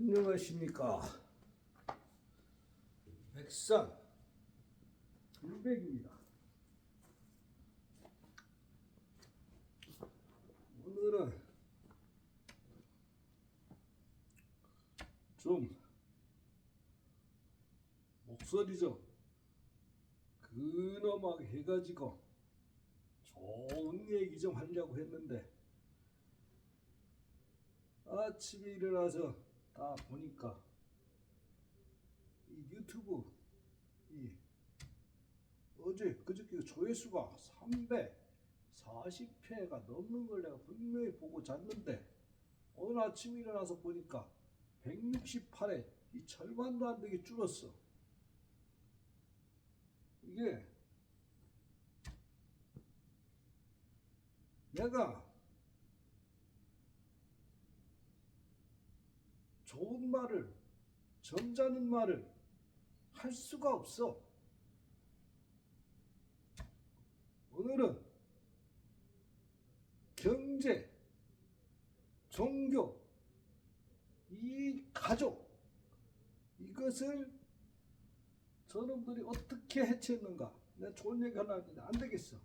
안녕하십니까. 백산 불백입니다. 오늘은 좀 목소리 좀 근엄하게 해가지고 좋은 얘기 좀 하려고 했는데, 아침에 일어나서 다 보니까 이 유튜브 어제 그저께 조회수가 340회가 넘는 걸 내가 분명히 보고 잤는데, 오늘 아침에 일어나서 보니까 168회, 이 절반도 안 되게 줄었어. 이게 내가 좋은 말을, 점잖은 말을 할 수가 없어. 오늘은 경제, 종교, 이 가족, 이것을 저놈들이 어떻게 해체했는가, 내가 좋은 얘기 하려고 했는데 안 되겠어.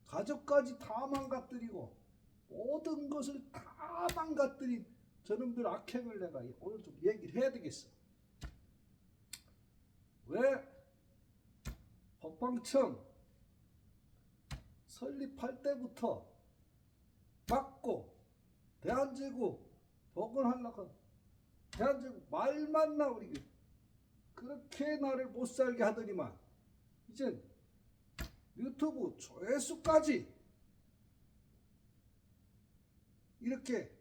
가족까지 다 망가뜨리고 모든 것을 다 망가뜨린 저놈들 악행을 내가 오늘 좀 얘기를 해야 되겠어. 왜 법방청 설립할 때부터 막고 대한제국 복원하려고 대한제국 말만 나오리 그렇게 나를 못살게 하더니만, 이젠 유튜브 조회수까지 이렇게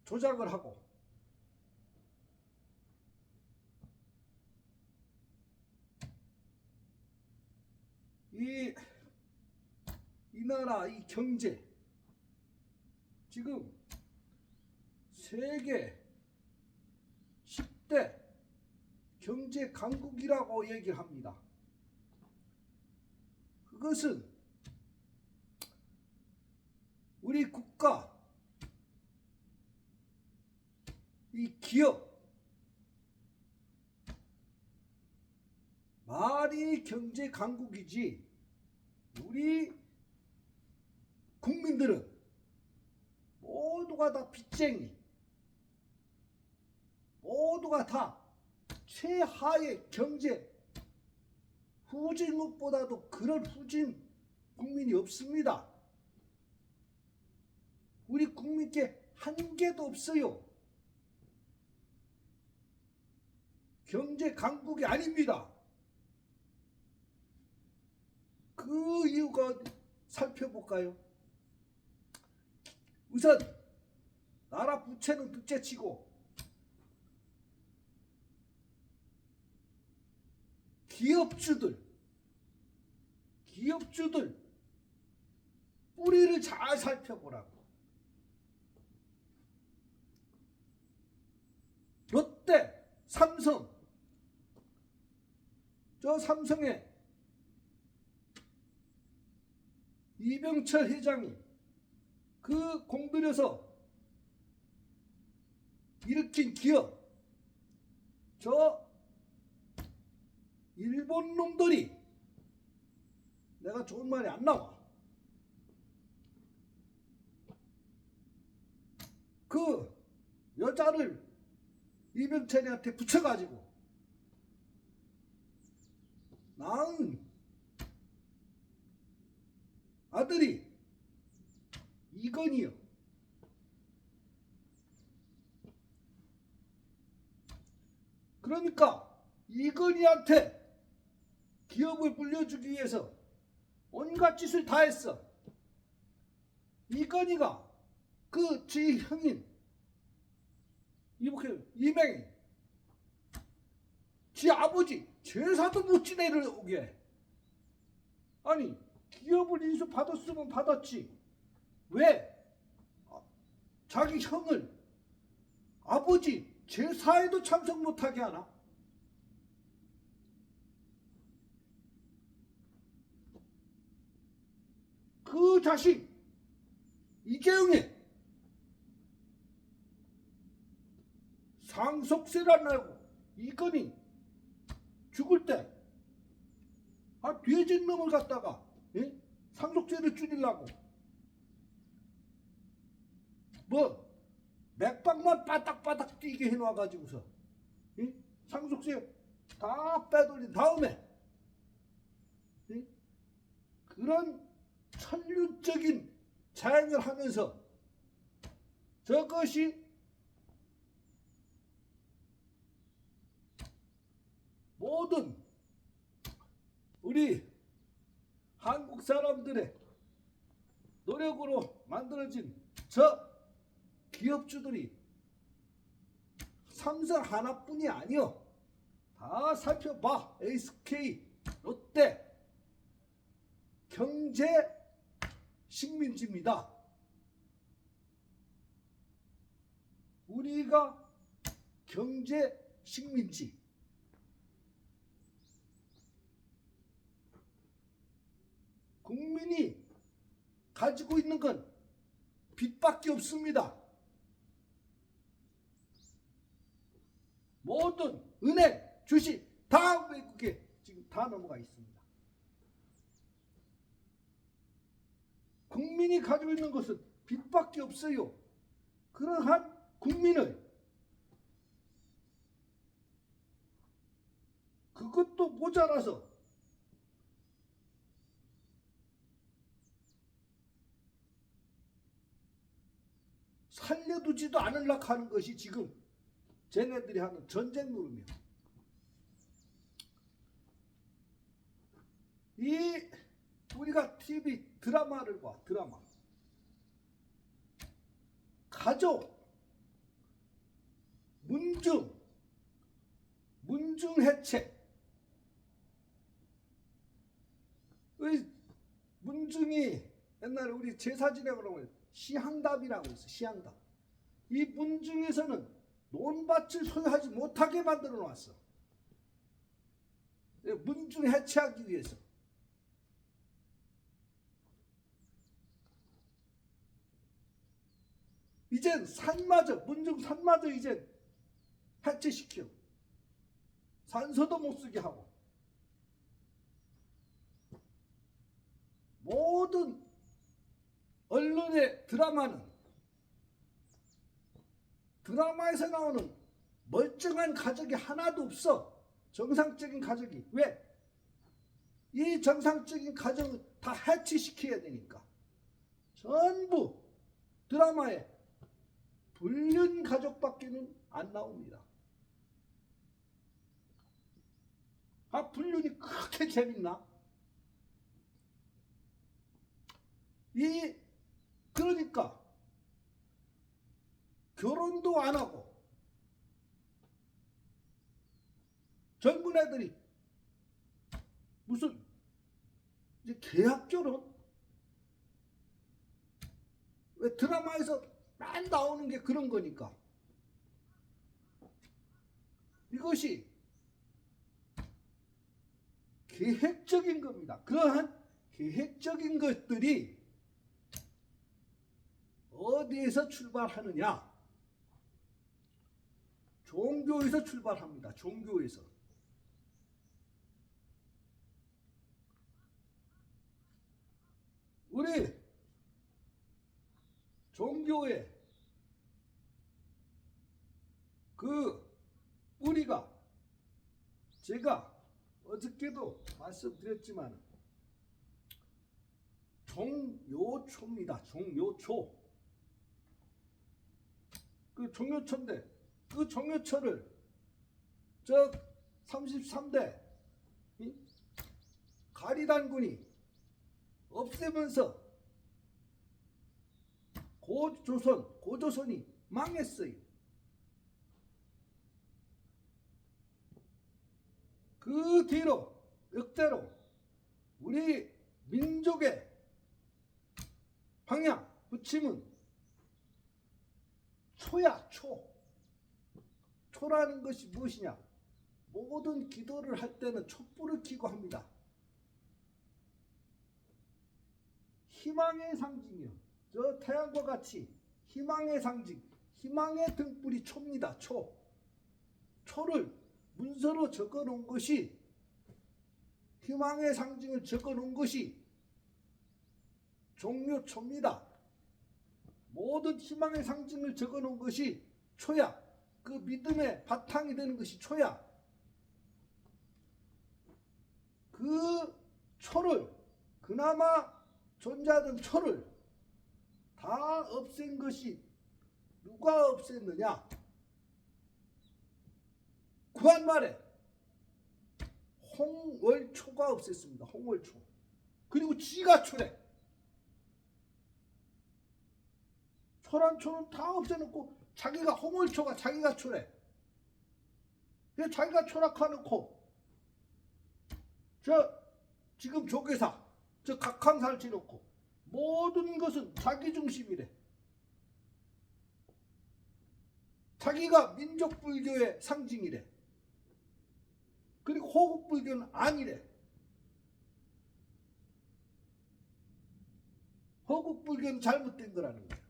조작을 하고, 이 나라 이 경제 지금 세계 10대 경제 강국이라고 얘기를 합니다. 그것은 우리 국가, 이 기업, 말이 경제 강국이지, 우리 국민들은 모두가 다 빚쟁이, 모두가 다 최하의 경제 후진국보다도 그런 후진 국민이 없습니다. 우리 국민께 한 개도 없어요. 경제 강국이 아닙니다. 그 이유가 살펴볼까요? 우선 나라 부채는 둘째치고 기업주들 뿌리를 잘 살펴보라고. 롯데, 삼성, 저 삼성에 이병철 회장이 그 공들여서 일으킨 기업, 저 일본 놈들이, 내가 좋은 말이 안 나와. 그 여자를 이병철이한테 붙여가지고 낳은 아들이 이건희요. 그러니까 이건희한테 기업을 물려주기 위해서 온갖 짓을 다 했어. 이건희가 그 지 형인 이맹이 지 아버지 제사도 못 지내를 오게. 아니, 기업을 인수받았으면 받았지, 왜 자기 형을 아버지 제사에도 참석 못하게 하나? 그 자식 이재용이 상속세를 내고 이건희 죽을 때 돼지 놈을 갖다가 상속세를 줄이려고 뭐 맥박만 바닥바닥 뛰게 해놔가지고서 상속세 다 빼돌린 다음에 그런 천륜적인 자행을 하면서 저것이 모든 우리 한국 사람들의 노력으로 만들어진 저 기업주들이 삼성 하나뿐이 아니요. 다 살펴봐. SK, 롯데, 경제 식민지입니다. 우리가 경제 식민지. 국민이 가지고 있는 건 빚밖에 없습니다. 모든 은행, 주식 다 외국에 지금 다 넘어가 있습니다. 국민이 가지고 있는 것은 빚밖에 없어요. 그러한 국민을 그것도 모자라서 살려두지도 않으려고 하는 것이 지금 쟤네들이 하는 전쟁 노름이야. 이 우리가 TV 드라마를 봐. 드라마 가족 문중 해체. 문중이 옛날에 우리 제사 지내고 하면 시향답이라고 있어. 시향답. 이 문중에서는 논밭을 소유하지 못하게 만들어 놨어. 문중 해체하기 위해서. 이젠 산마저, 문중 산마저 이젠 해체시켜. 산소도 못 쓰게 하고. 모든 언론의 드라마에서 나오는 멀쩡한 가족이 하나도 없어. 정상적인 가족이. 왜? 이 정상적인 가정을 다 해체시켜야 되니까. 전부 드라마에 불륜 가족밖에는 안 나옵니다. 불륜이 그렇게 재밌나? 그러니까 결혼도 안 하고 젊은 애들이 무슨 이제 계약 결혼? 왜 드라마에서 만 나오는 게 그런 거니까. 이것이 계획적인 겁니다. 그러한 계획적인 것들이 어디에서 출발하느냐? 종교에서 출발합니다. 종교에서. 우리 종교에 우리가 제가 어저께도 말씀드렸지만 종요초입니다. 종요초. 종요초인데 그 종요초를 저 33대 가리단군이 없애면서 고조선이 망했어요. 그 뒤로 역대로 우리 민족의 방향 부침은 초야. 초라는 것이 무엇이냐? 모든 기도를 할 때는 촛불을 켜고 합니다. 희망의 상징이요. 저 태양과 같이 희망의 상징, 희망의 등불이 초입니다. 초. 초를 문서로 적어 놓은 것이, 희망의 상징을 적어 놓은 것이 종료초입니다. 모든 희망의 상징을 적어 놓은 것이 초야. 그 믿음의 바탕이 되는 것이 초야. 그 초를, 그나마 존재하던 초를 다 없앤 것이 누가 없앴느냐? 구한말에 홍월초가 없앴습니다. 홍월초. 그리고 지가 초래. 초란 초는 다 없애놓고 자기가 홍월초가 자기가 초래. 자기가 초락해놓고 저 지금 조계사 저 각항사를 지놓고 모든 것은 자기 중심이래. 자기가 민족불교의 상징이래. 그리고 호국불교는 아니래. 호국불교는 잘못된 거라는 거예요.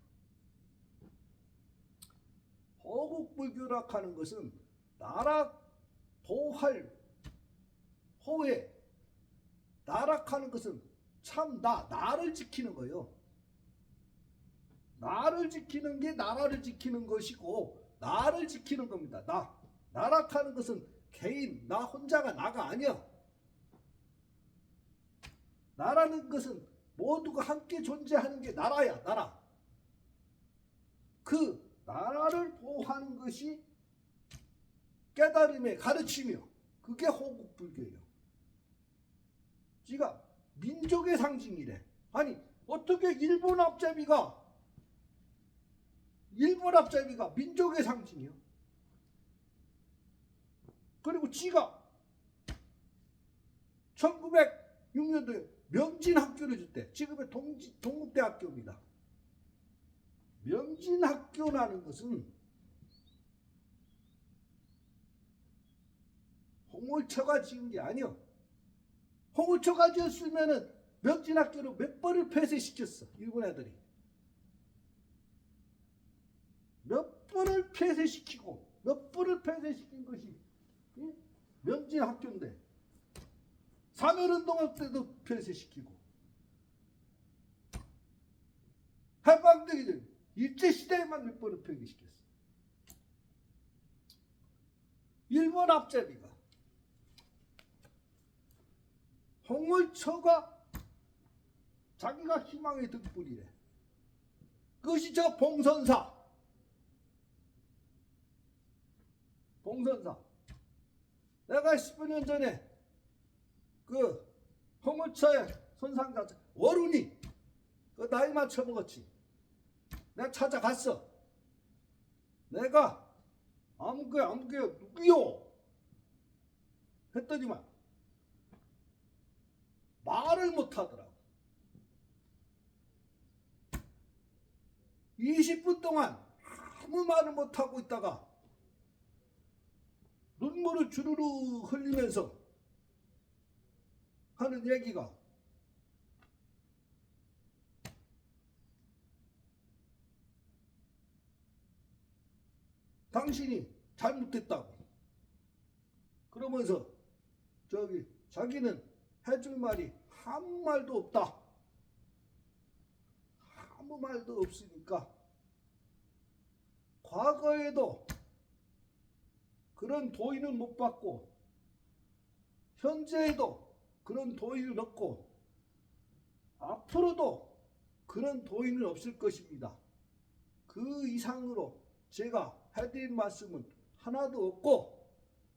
호국불교라 하는 것은 나라 도할 호회, 나락하는 것은 참 나를 지키는 거예요. 나를 지키는 게 나라를 지키는 것이고, 나를 지키는 겁니다. 나락하는 것은 개인, 나 혼자가 나가 아니야. 나라는 것은 모두가 함께 존재하는 게 나라야, 나라. 그 나라를 보호하는 것이 깨달음의 가르침이요. 그게 호국불교예요. 지가 민족의 상징이래. 아니 어떻게 일본 앞잡이가 민족의 상징이요? 그리고 지가 1906년도에 명진학교를 줬대. 지금의 동국대학교입니다. 명진학교라는 것은 홍월초가 지은 게 아니요. 홍월초가 지었으면은 명진학교를 몇 번을 폐쇄시켰어. 일본 애들이. 몇 번을 폐쇄시키고 몇 번을 폐쇄시킨 것이 명진학교인데, 사면운동할 때도 폐쇄시키고, 해방되기 전 일제시대에만 몇 번을 폐쇄시켰어. 일본 앞잡이가 홍월초가 자기가 희망의 등불이래. 그것이 저 봉선사. 내가 10년 전에 그 홍월초의 손상자 월운이 그 나이 맞춰 먹었지. 내가 찾아갔어. 내가 아무개요 누구요? 했더니만 말을 못하더라고. 20분 동안 아무 말을 못하고 있다가 눈물을 주르르 흘리면서 하는 얘기가, 당신이 잘못했다고. 그러면서 자기는 해줄 말이 아무 말도 없다. 아무 말도 없으니까 과거에도 그런 도의는 못 받고, 현재에도 그런 도의는 없고, 앞으로도 그런 도의는 없을 것입니다. 그 이상으로 제가 해드린 말씀은 하나도 없고,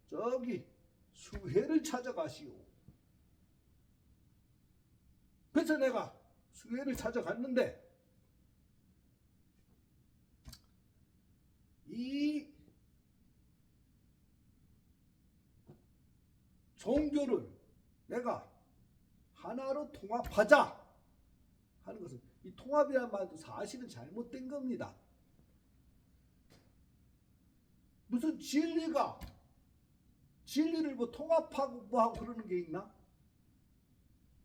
저기 수혜를 찾아가시오. 그래서 내가 수혜를 찾아갔는데, 이 종교를 내가 하나로 통합하자 하는 것은, 이 통합이란 말도 사실은 잘못된 겁니다. 무슨 진리를 뭐 통합하고 뭐하고 그러는 게 있나?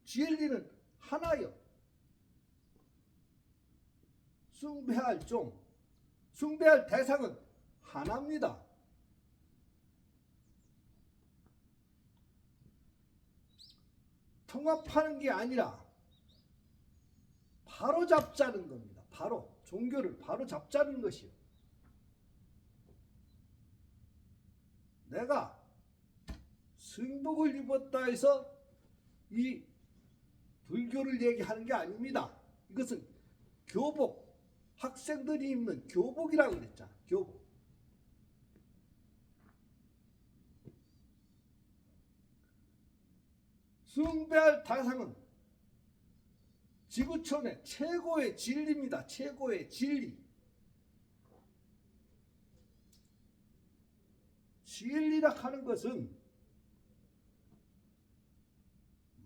진리는 하나요. 숭배할 대상은 하나입니다. 통합하는 게 아니라 바로 잡자는 겁니다. 바로 종교를 바로 잡자는 것이요. 내가 승복을 입었다 해서 이 불교를 얘기하는 게 아닙니다. 이것은 교복, 학생들이 입는 교복이라고 그랬잖아. 교복. 숭배할 대상은 지구촌의 최고의 진리입니다. 최고의 진리. 진리라 하는 것은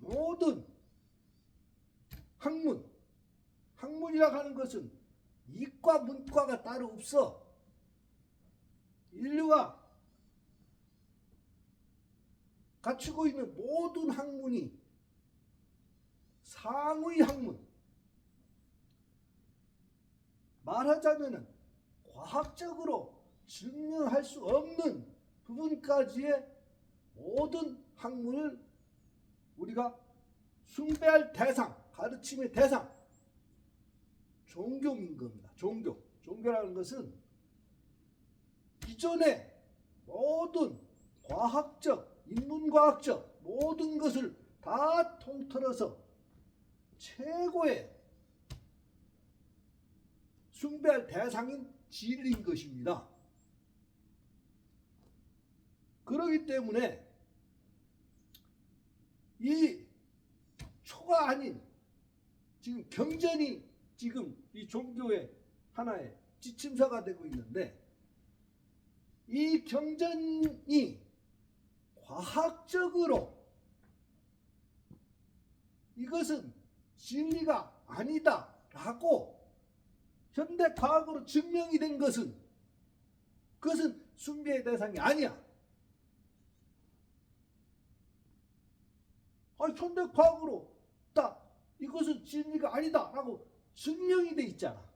모든 학문이라 하는 것은 이과 문과가 따로 없어. 인류가 갖추고 있는 모든 학문이 상의 학문, 말하자면 과학적으로 증명할 수 없는 부분까지의 모든 학문을 우리가 숭배할 대상, 가르침의 대상, 종교인 겁니다. 종교라는 것은 기존의 모든 과학적, 인문과학적 모든 것을 다 통틀어서 최고의 숭배할 대상인 진리인 것입니다. 그렇기 때문에 이 초가 아닌 지금 경전이 지금 이 종교의 하나의 지침서가 되고 있는데, 이 경전이 과학적으로 이것은 진리가 아니다라고 현대과학으로 증명이 된 것은 그것은 숭배의 대상이 아니야. 아니, 현대과학으로 딱 이것은 진리가 아니다라고 증명이 돼 있잖아.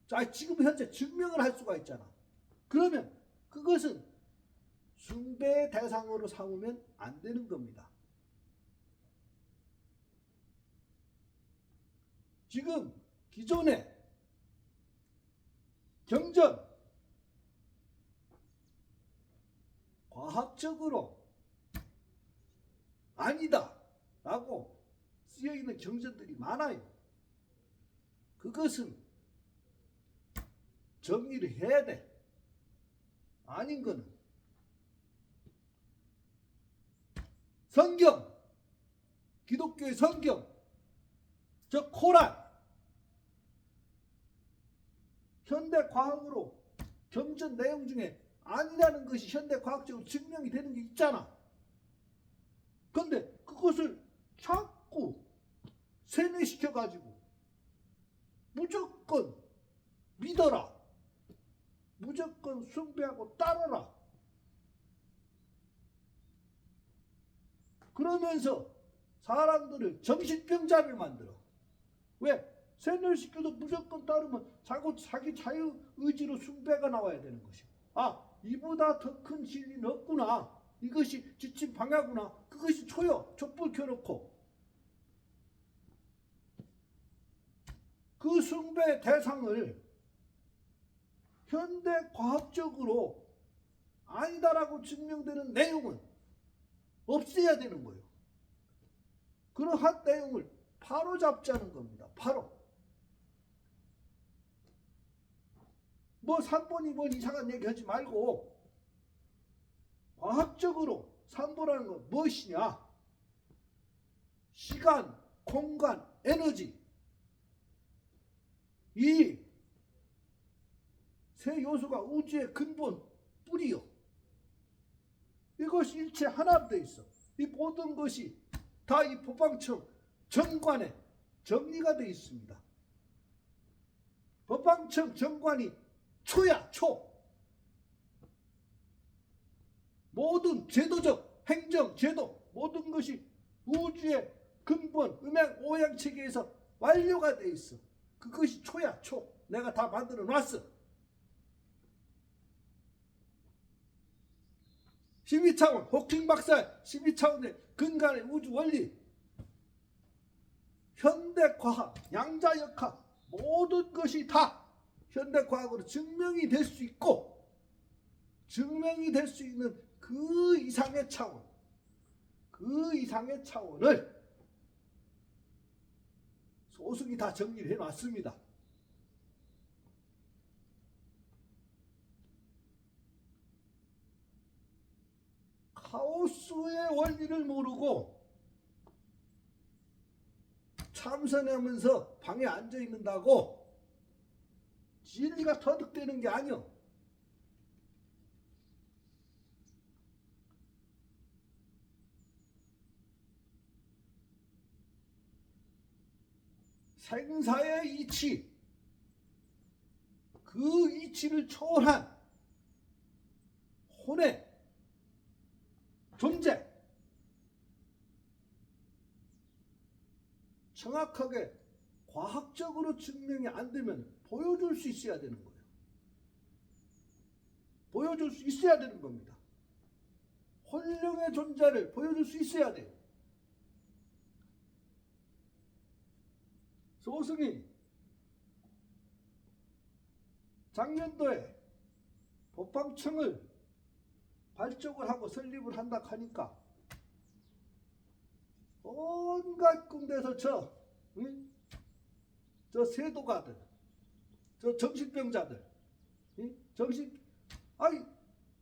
자, 지금 현재 증명을 할 수가 있잖아. 그러면 그것은 숭배의 대상으로 삼으면 안 되는 겁니다. 지금 기존의 경전, 과학적으로 아니다라고 쓰여있는 경전들이 많아요. 그것은 정리를 해야 돼. 아닌 거는 성경, 기독교의 성경, 저 코란, 현대과학으로 경전 내용 중에 아니라는 것이 현대과학적으로 증명이 되는 게 있잖아. 그런데 그것을 자꾸 세뇌시켜가지고 무조건 믿어라, 무조건 숭배하고 따라라, 그러면서 사람들을 정신병자를 만들어. 왜? 세뇌시켜도 무조건 따르면 자기 자유의지로 숭배가 나와야 되는 것이고, 아, 이보다 더 큰 진리는 없구나, 이것이 지침 방야구나, 그것이 촛불 켜놓고 그 숭배 대상을 현대과학적으로 아니다라고 증명되는 내용은 없애야 되는 거예요. 그러한 내용을 바로 잡자는 겁니다. 바로. 뭐 3번, 2번 이상한 얘기 하지 말고 과학적으로 산보라는 건 무엇이냐? 시간, 공간, 에너지, 이 세 요소가 우주의 근본 뿌리요. 이것이 일체 하나로 되어 있어. 이 모든 것이 다 이 법방청 정관에 정리가 되어 있습니다. 법방청 정관이 초야, 초. 모든 제도적 행정 제도 모든 것이 우주의 근본 음양 오양 체계에서 완료가 되어 있어. 그것이 초야, 초. 내가 다 만들어 놨어. 12차원 호킹 박사의 12차원의 근간의 우주 원리, 현대과학, 양자역학 모든 것이 다 현대과학으로 증명이 될 수 있고 증명이 될 수 있는 그 이상의 차원, 그 이상의 차원을 소승이 다 정리를 해놨습니다. 카오스의 원리를 모르고 참선하면서 방에 앉아 있는다고 진리가 터득되는 게 아니요. 생사의 이치, 그 이치를 초월한 혼의 존재, 정확하게 과학적으로 증명이 안 되면 보여줄 수 있어야 되는 거예요. 보여줄 수 있어야 되는 겁니다. 혼령의 존재를 보여줄 수 있어야 돼요. 소승이 작년도에 법방청을 발족을 하고 설립을 한다 하니까 온갖 군데서 저 세도가들, 저 정신병자들,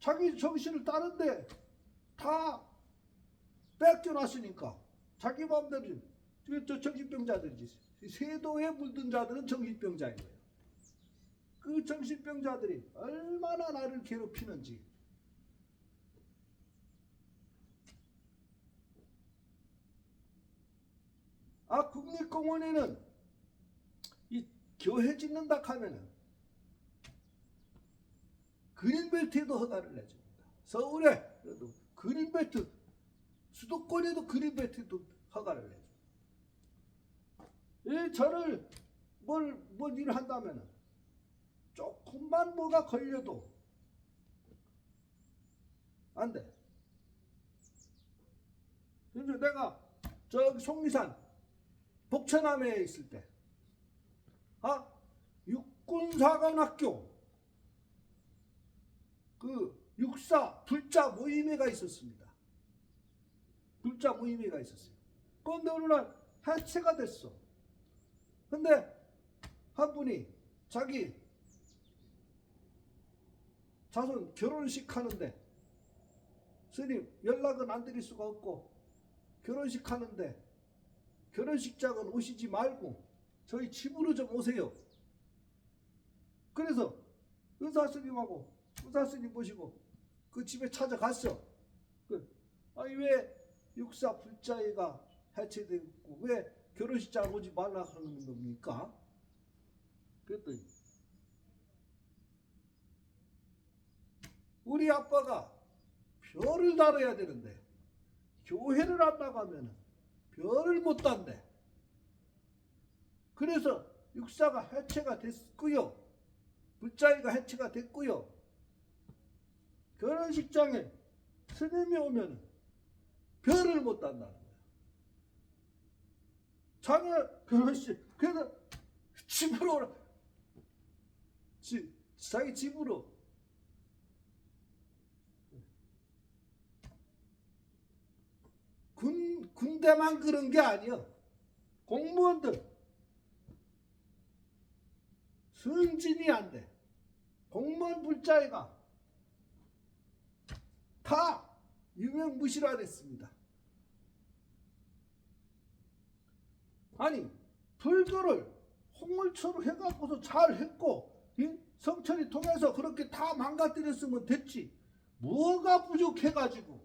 자기 정신을 다른데 다 뺏겨놨으니까 자기 마음대로 저 정신병자들이지. 세도에 물든 자들은 정신병자인 거예요. 그 정신병자들이 얼마나 나를 괴롭히는지. 국립공원에는 이 교회 짓는다 하면은 그린벨트에도 허가를 내줍니다. 서울에 그래도 그린벨트, 수도권에도 그린벨트도 허가를 내줘. 저를 뭘 일을 한다면은 조금만 뭐가 걸려도 안 돼. 그래서 내가 저기 속리산 복천암에 있을 때 육군사관학교 그 육사 불자 모임회가 있었습니다. 불자 모임회가 있었어요. 그런데 어느 날 해체가 됐어. 근데 한 분이 자기 자손 결혼식 하는데 스님 연락은 안 드릴 수가 없고 결혼식 하는데 결혼식장은 오시지 말고 저희 집으로 좀 오세요. 그래서 의사스님하고 의사스님 모시고 그 집에 찾아갔어. 왜 육사 불자회가 해체되고 왜 결혼식장 오지 말라 하는 겁니까? 그랬더니 우리 아빠가 별을 다뤄야 되는데 교회를 안 나가면 별을 못 단대. 그래서 육사가 해체가 됐고요. 불자회가 해체가 됐고요. 결혼식장에 스님이 오면 별을 못 단다는 거야. 자녀 결혼식 그래서 집으로 오라. 자기 집으로. 군대만 그런 게 아니야. 공무원들 승진이 안 돼. 공무원 불자회가 다 유명무실화됐습니다. 아니 불교를 홍물처로 해갖고서 잘 했고 성철이 통해서 그렇게 다 망가뜨렸으면 됐지. 뭐가 부족해가지고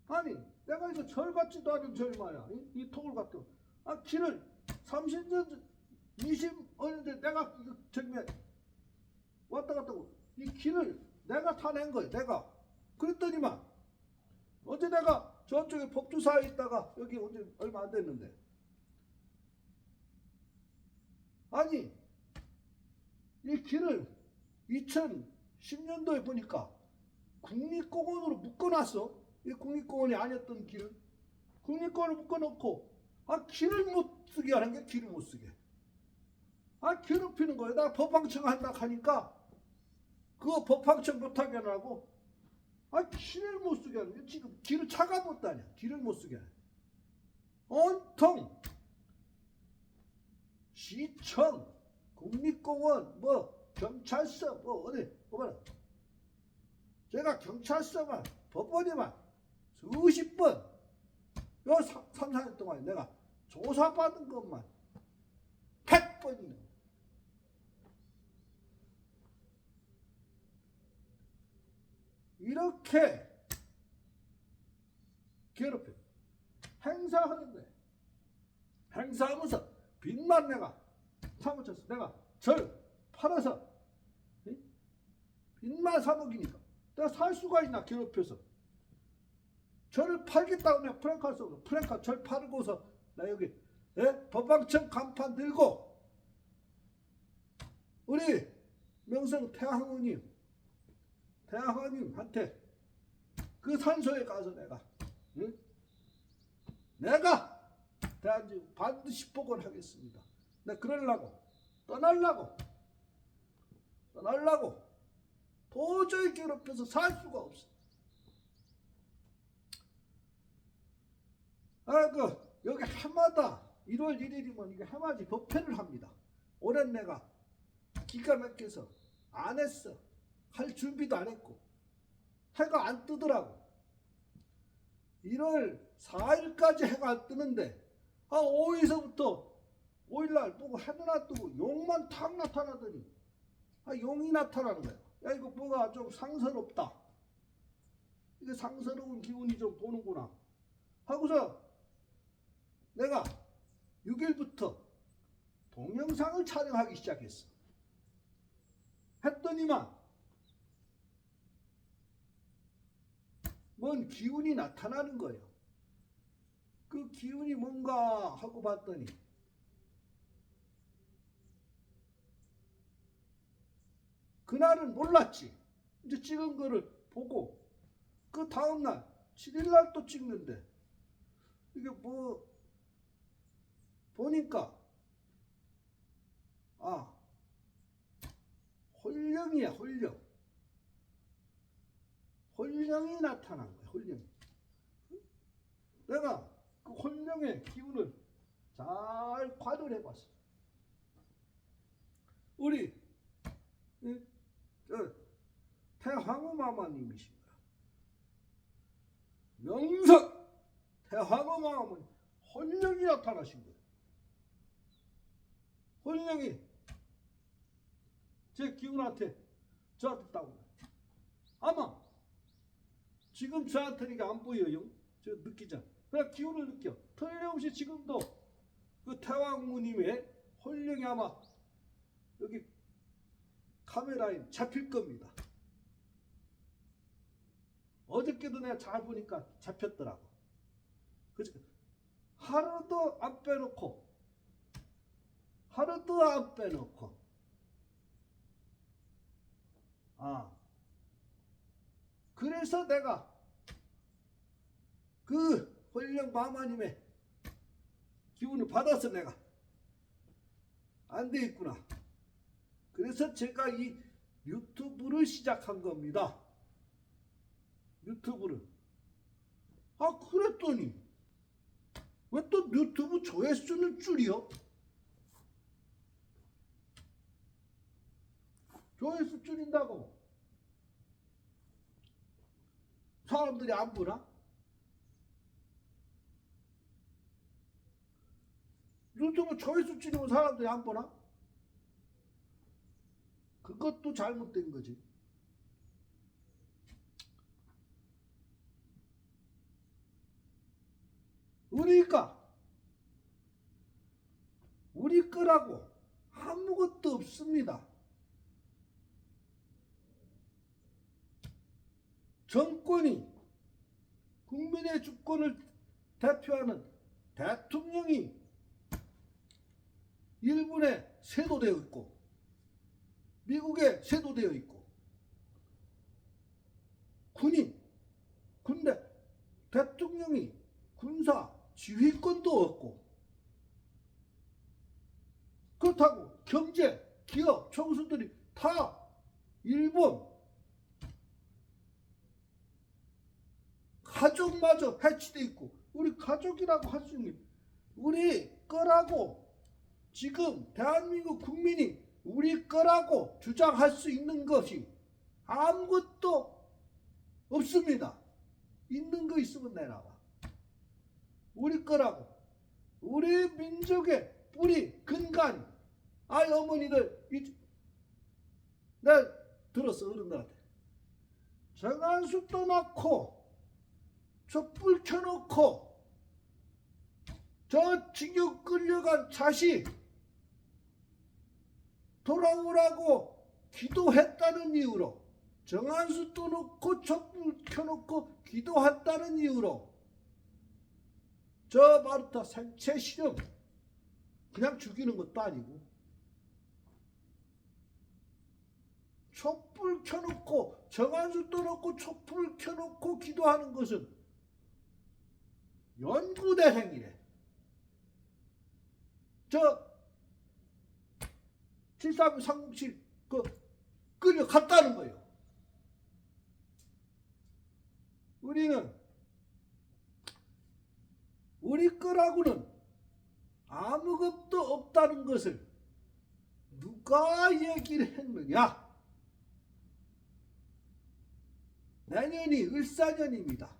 아니 내가 이거 절 같지도 않은 절 말이야. 이 통을 갖고 길을 30년 20년인데 내가 저기 왔다 갔다 하고 이 길을 내가 타낸 거야. 내가 그랬더니만 어제 내가 저쪽에 법주사에 있다가 여기 언제 얼마 안 됐는데 아니 이 길을 2010년도에 보니까 국립공원으로 묶어놨어. 이 국립공원이 아니었던 길을 국립공원으로 묶어놓고 길을 못 쓰게 하는 게 길을 못 쓰게. 괴롭히는 거야. 나 법방청 한다 하니까 그거 법방청 못하게 하라고 길을 못 쓰게 하는 게 지금 길을 차가 못 다녀. 길을 못 쓰게 하는. 온통 시청, 국립공원, 경찰서, 어디 보면 제가 경찰서만 법원에만 수십 번 요 3, 4년 동안 내가 조사받은 것만 100번이나 이렇게 괴롭혀. 행사하는데 행사하면서 빚만 내가 사무쳤어. 내가 절 팔아서 빚만 사먹이니까 내가 살 수가 있나. 괴롭혀서 절을 팔겠다고 내가 프랭카 써서 프랭카 절 팔고서 나 여기 법방청 간판 들고 우리 명성 태양호님한테 그 산소에 가서 내가 대한민국 반드시 복원하겠습니다. 내가 그러려고 떠나려고 도저히 괴롭혀서 살 수가 없어. 여기 해마다 1월 1일이면 이게 해맞이 법회를 합니다. 올해는 내가 기가 막혀서 안 했어. 할 준비도 안 했고 해가 안 뜨더라고. 1월 4일까지 해가 안 뜨는데 5일서부터 5일날 보고 해는 안 뜨고 용만 탁 나타나더니 용이 나타나는 거야. 야 이거 뭐가 좀 상서롭다. 이게 상서로운 기운이 좀 도는구나 하고서 내가 6일부터 동영상을 촬영하기 시작했어. 했더니만 뭔 기운이 나타나는 거예요. 그 기운이 뭔가 하고 봤더니 그날은 몰랐지. 이제 찍은 거를 보고 그 다음날 7일날 또 찍는데 이게 보니까 홀령이야. 홀령이 나타난 거야. 홀령. 내가 그 홀령의 기운을 잘 관을 해봤어. 우리 태황후 마마님이신 거야. 명성 태황후 마마님 홀령이 나타나신 거야. 홀령이 제 기운한테 저한테 따온 거야. 아마 지금 저한테는 이게 안 보여요. 저 느끼잖아. 그냥 기운을 느껴. 틀림없이 지금도 그 태왕무님의 홀령이 아마 여기 카메라에 잡힐 겁니다. 어저께도 내가 잘 보니까 잡혔더라고. 그치? 하루도 안 빼놓고 그래서 내가 그 홀령 마마님의 기운을 받아서 내가 안 되겠구나. 그래서 제가 이 유튜브를 시작한 겁니다. 유튜브를. 그랬더니 왜 또 유튜브 조회수는 줄여? 조회수 줄인다고 사람들이 안 보나? 유튜브 조회수 줄이면 사람들이 안 보나? 그것도 잘못된 거지. 우리 거라고 아무것도 없습니다. 정권이 국민의 주권을 대표하는 대통령이 일본에 세도되어 있고 미국에 세도되어 있고 군인, 군대, 대통령이 군사 지휘권도 없고, 그렇다고 경제, 기업, 총수들이 다 일본 가족마저 해치돼 있고, 우리 가족이라고 할 수 있는, 우리 거라고 지금 대한민국 국민이 우리 거라고 주장할 수 있는 것이 아무것도 없습니다. 있는 거 있으면 내놔봐. 우리 거라고. 우리 민족의 뿌리, 근간. 아이 어머니들, 내가 들었어, 어른들한테. 정한수 떠놓고, 촛불 켜놓고, 저 징역 끌려간 자식 돌아오라고 기도했다는 이유로, 정한수 떠놓고 촛불 켜놓고 기도했다는 이유로 저 마루타 생체 실험 그냥 죽이는 것도 아니고, 촛불 켜놓고 정한수 떠놓고 촛불 켜놓고 기도하는 것은 연구대행이래. 저 732 307 끌려갔다는 거예요. 우리는 우리 거라고는 아무것도 없다는 것을 누가 얘기를 했느냐? 내년이 을사년입니다.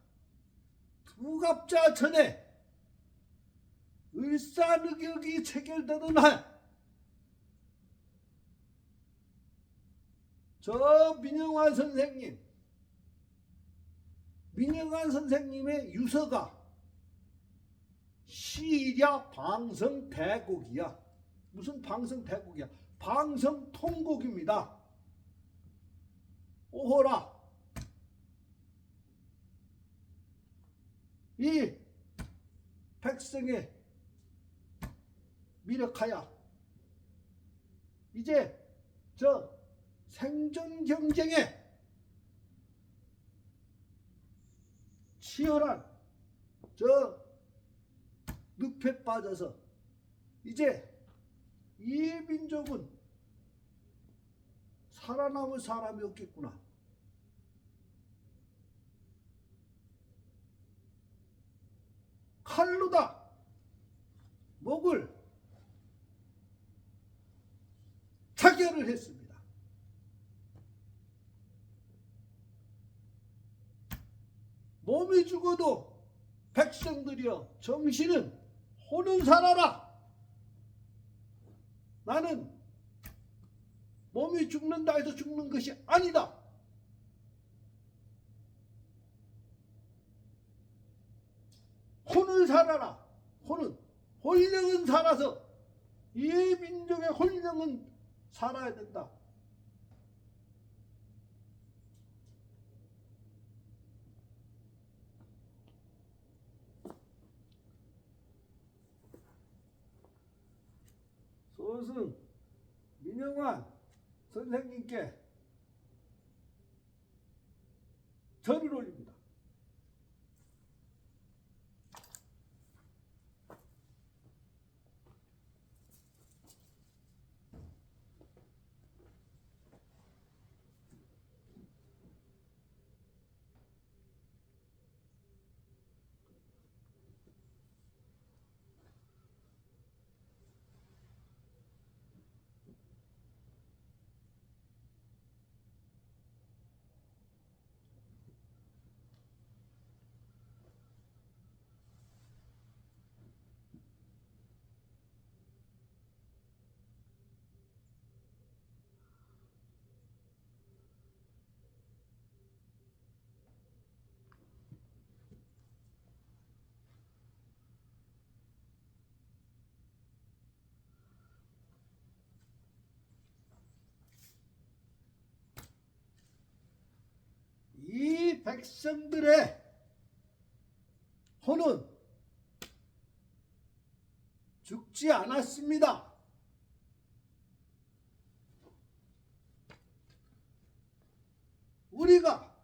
두갑자 전에 을사늑역이 체결되던 한, 저 민영환 선생님의 유서가 시랴 방성대곡이야. 무슨 방성대곡이야? 방성통곡입니다. 오호라, 이 백성의 미력하야 이제 저 생존 경쟁에 치열한 저 늪에 빠져서 이제 이 민족은 살아남을 사람이 없겠구나. 칼로다 목을 타결을 했습니다. 몸이 죽어도 백성들이여 정신은 혼은 살아라. 나는 몸이 죽는다 해서 죽는 것이 아니다. 혼을 살아라. 혼령은 살아서 이 민족의 혼령은 살아야 된다. 소승 민영환 선생님께 절을 올립니다. 이 백성들의 혼은 죽지 않았습니다. 우리가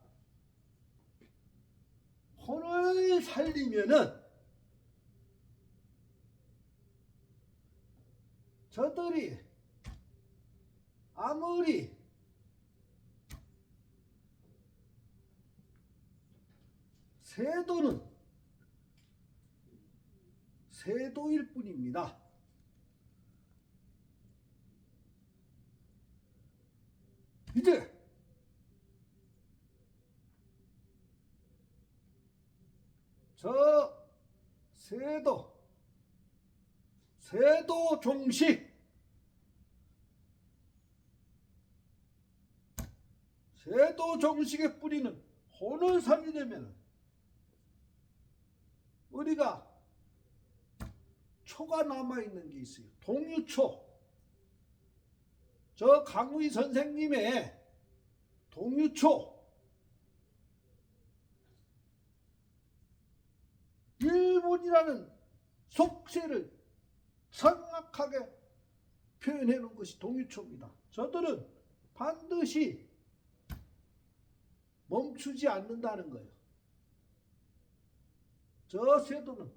뿐이면은 저들이 아무리 세도일 뿐입니다. 이제 저 세도 종식 세도 종식의 뿌리는 혼원산이 되면 우리가 초가 남아있는 게 있어요. 동유초. 저 강의 선생님의 동유초 1분이라는 속세를 정확하게 표현해 놓은 것이 동유초입니다. 저들은 반드시 멈추지 않는다는 거예요. 저 세도는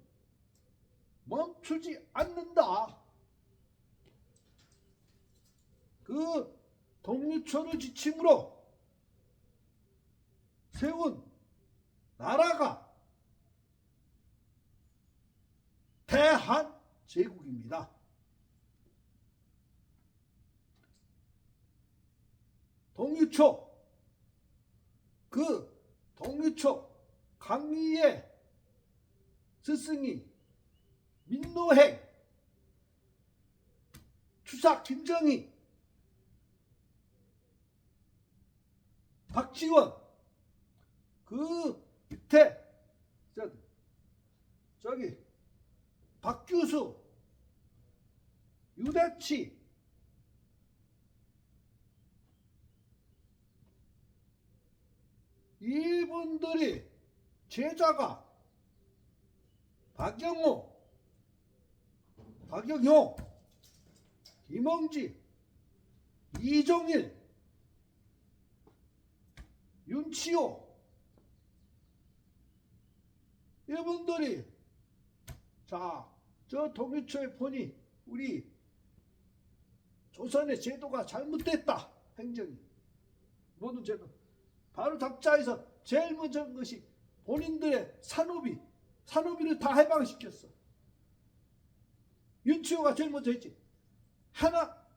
멈추지 않는다. 그 동유초를 지침으로 세운 나라가 대한제국입니다. 동유초, 그 동유초 강의의 스승이 민노행, 추사 김정희, 박지원, 그 밑에 저기 박규수, 유대치, 이분들이 제자가 박영호, 김홍지, 이종일, 윤치호, 이분들이 자, 저 동유초에 보니 우리 조선의 제도가 잘못됐다. 행정이 모든 제도 바로 잡자에서 제일 먼저 한 것이 본인들의 산업비를 다 해방시켰어. 윤치호가 제일 먼저 했지. 하나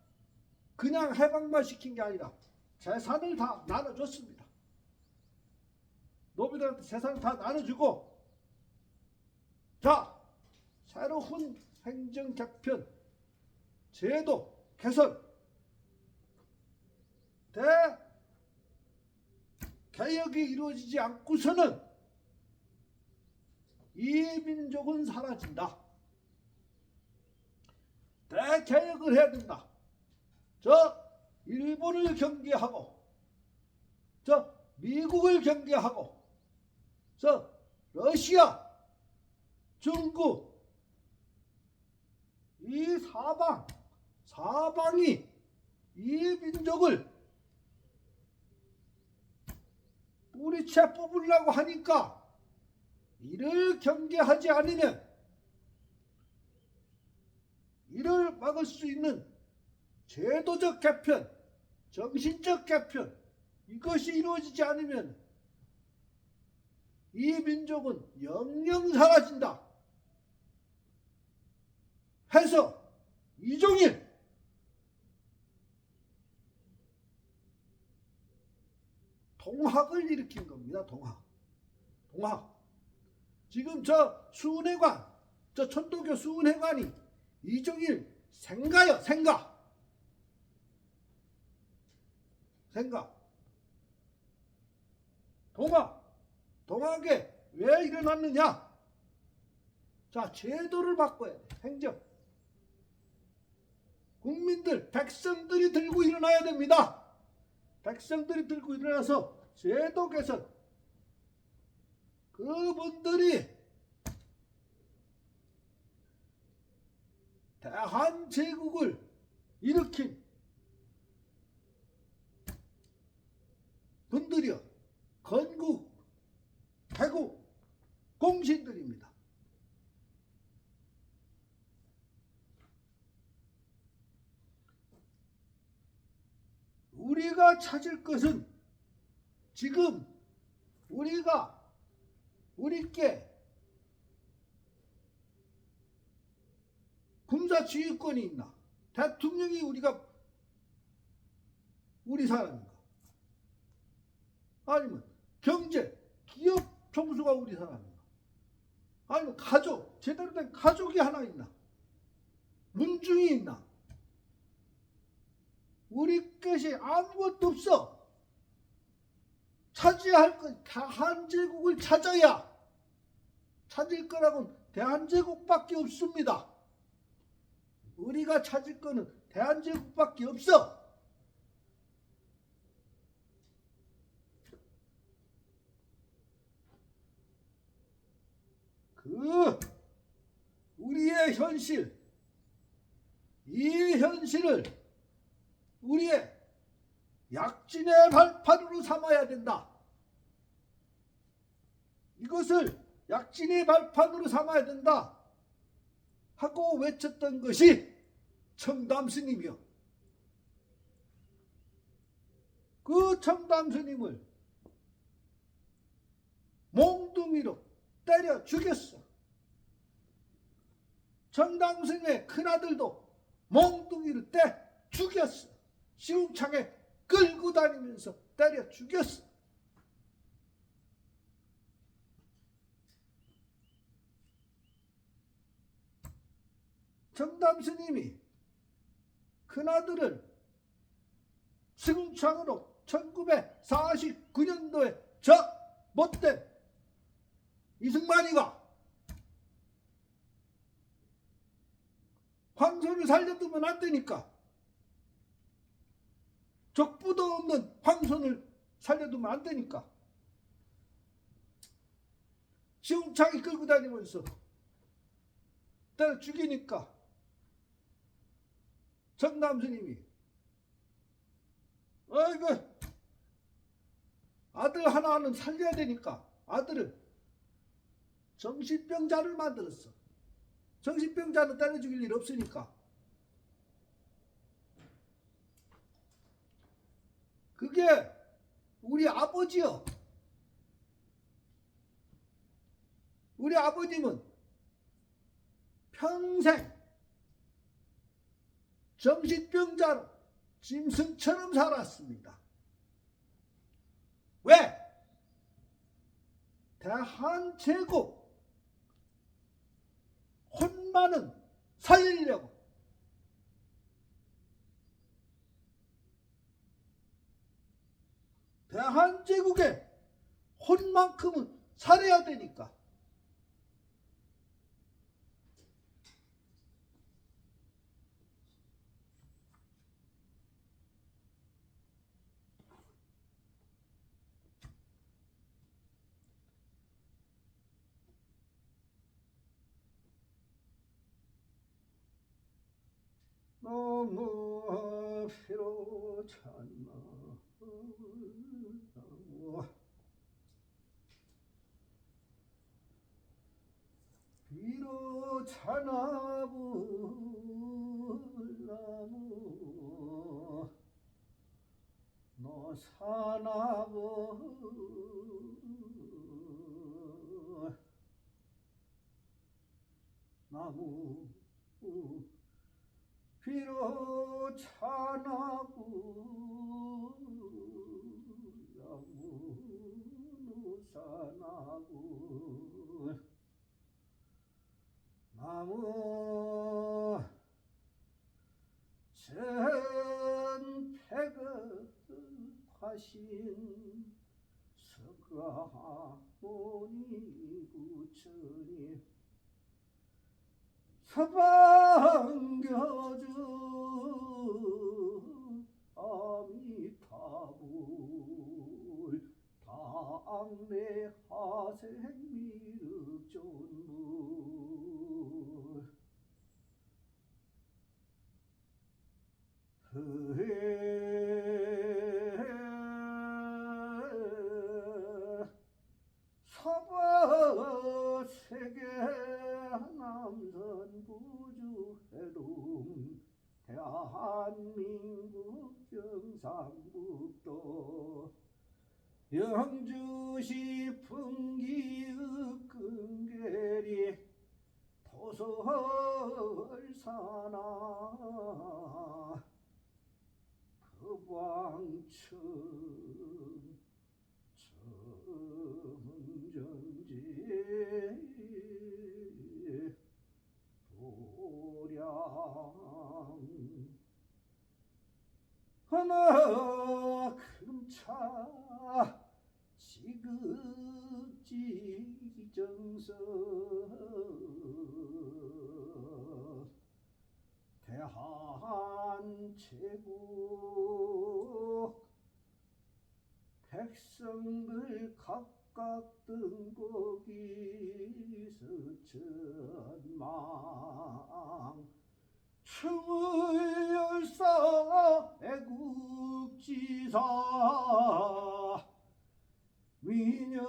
그냥 해방만 시킨 게 아니라 재산을 다 나눠줬습니다. 노비들한테 재산을 다 나눠주고, 자, 새로운 행정 개편, 제도 개선, 개혁이 이루어지지 않고서는 이 민족은 사라진다. 대개혁을 해야 된다. 저 일본을 경계하고, 저 미국을 경계하고, 저 러시아, 중국, 이 사방이 이 민족을 뿌리채 뽑으려고 하니까 이를 경계하지 않으면 이를 막을 수 있는 제도적 개편, 정신적 개편, 이것이 이루어지지 않으면 이 민족은 영영 사라진다 해서 이종일 동학을 일으킨 겁니다. 동학. 지금 저 수은회관, 저 천도교 수은회관이 이종일 생가요. 생가. 동학에 왜 일어났느냐? 자, 제도를 바꿔야 돼. 행정. 국민들, 백성들이 들고 일어나야 됩니다. 백성들이 들고 일어나서 제도 개선. 그분들이 대한제국을 일으킨 분들이요. 건국, 태국, 공신들입니다. 우리가 찾을 것은 지금 우리께 군사지휘권이 있나? 대통령이 우리 사람인가? 아니면 경제, 기업 총수가 우리 사람인가? 아니면 가족, 제대로 된 가족이 하나 있나? 문중이 있나? 우리 것이 아무것도 없어. 차지할 것, 대한제국을 찾아야 찾을 거라고는 대한제국밖에 없습니다. 우리가 찾을 거는 대한제국밖에 없어. 우리의 현실, 이 현실을 우리의 약진의 발판으로 삼아야 된다. 이것을 약진의 발판으로 삼아야 된다 하고 외쳤던 것이 청담스님이요. 그 청담스님을 몽둥이로 때려 죽였어. 청담스님의 큰아들도 몽둥이로 때 죽였어. 시궁창에 끌고 다니면서 때려 죽였어. 청담스님이 큰아들을 시궁창으로 1949년도에 저 못된 이승만이가 황소를 살려두면 안 되니까, 족부도 없는 황소를 살려두면 안 되니까 시궁창이 끌고 다니면서 때려 죽이니까 청담스님이 아이고 아들 하나는 살려야 되니까 아들을 정신병자를 만들었어. 정신병자는 때려 죽일 일 없으니까. 그게 우리 아버지요. 우리 아버님은 평생 정신병자로 짐승처럼 살았습니다. 왜? 대한제국 혼만은 살리려고. 대한제국의 혼만큼은 살아야 되니까. 너무 피로찬나 피로찬나 불나무 너 사나무 나무 피로찬나 불나무 노사나무 나무 전패극화신 석가모니 부처님 서방교주 아미타불 당례하생미륵존물 서버세계 남선부주해동 대한민국 경상 경상북도 영주시 풍기읍 금계리 토솔사나 법왕청 청정지 도량 하나 금차 지극지정서 대한제국 백성들 각각 등곡이 서천망 충의열사 애국지사 민영환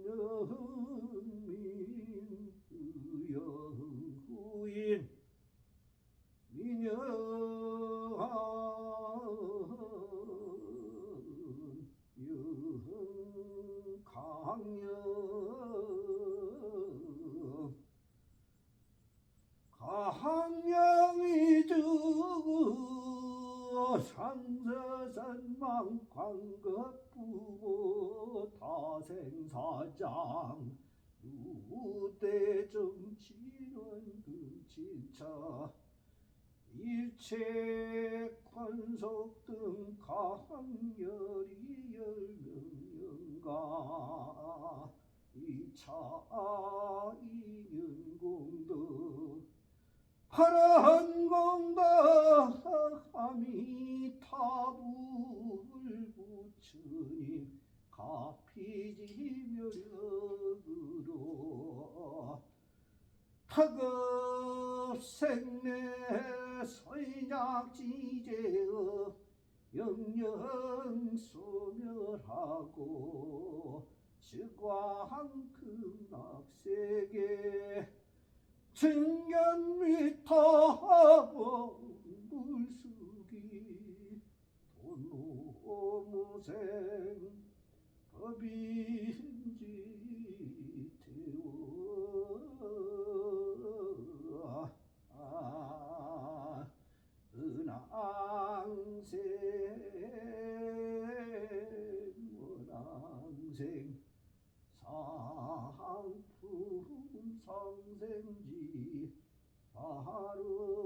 영민의영후인 민영환 영강영 강양이 주고 상서선망 광급부모 다생사장 누대정치원 금친차 일체 권속 등 강열이 열명연가 이차 이윤공덕 파란공덕 아미타불부처님 가피지묘력으로 타급생내 서인약지제의 영영소멸하고 즉왕금 낙세계 증견미타고 물수기 도노무생 법인지 태워 은왕생 원왕생 상품 상생지 바로